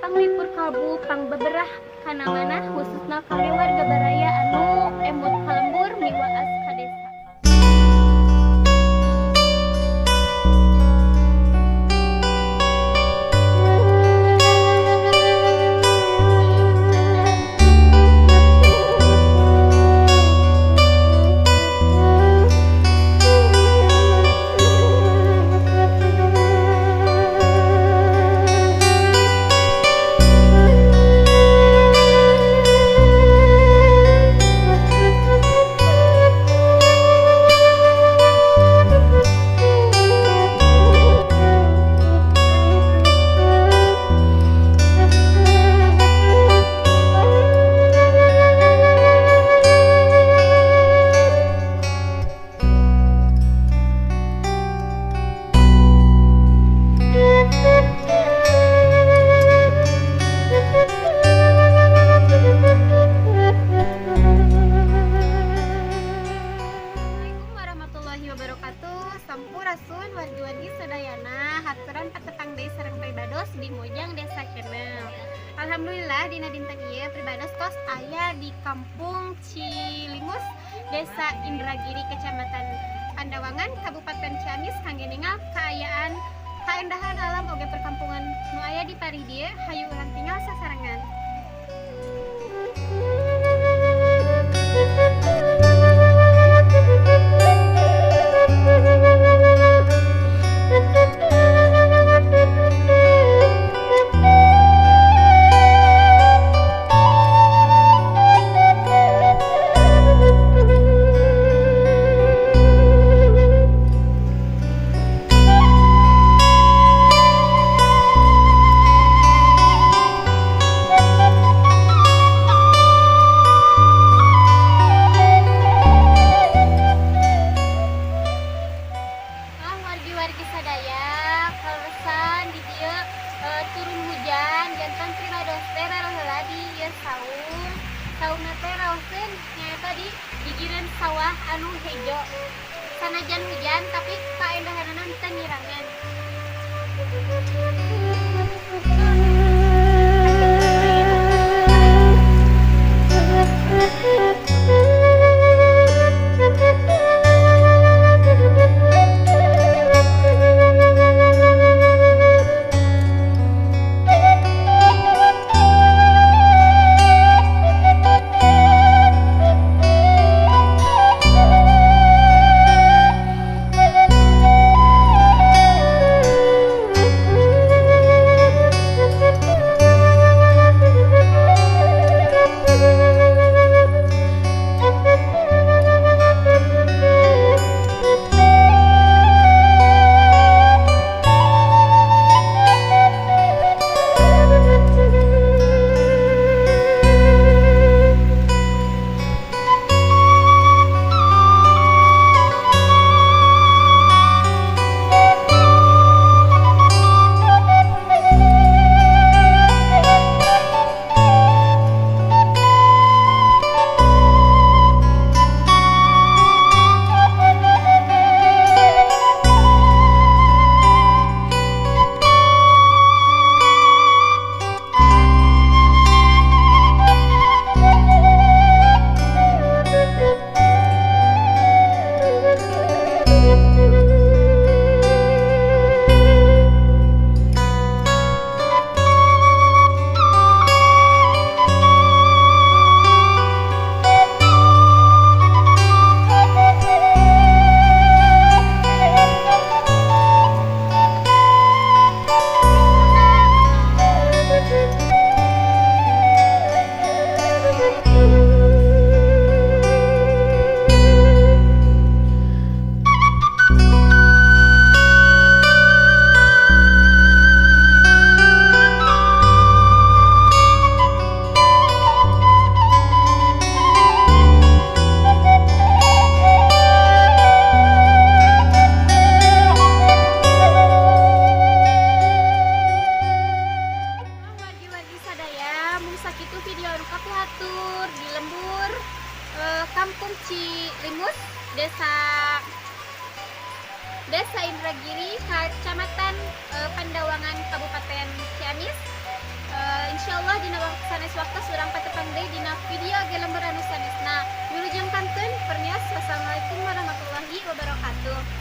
Panglipur kalbu pang beberah kana manah khususna kangge warga baraya anu emut kalembur miwaas ka desa. Sampurasun wargi-wargi sadayana haturan patetang deui sareng pribados di Mojang Desa Channel. Alhamdulillah dina dinten ieu pribados tos aya di Kampung Cilimus, Desa Indragiri, Kecamatan Pandawangan, Kabupaten Ciamis kangge ningal kaayaan kaendahan alam oge perkampungan nu aya di pari dieu. Hayu urang tinggal sasarengan. Wargi sadaya kaleresan di dieu turun hujan janten pribados teh heula di ieu saung. Saungna teh raoskeun nyaeta di gigireun sawah anu hejo. Sanajan hujan tapi kaendahanna teu ngirangan. daun kopi hatur di lembur Kampung Cilimus, Desa Indragiri, Kecamatan Pandawangan, Kabupaten Ciamis. Insyaallah dina sanes waktu surang patepang deui dina video ge lembur anu sanesna. Wilujeng pantun pernios. Wassalamualaikum warahmatullahi wabarakatuh.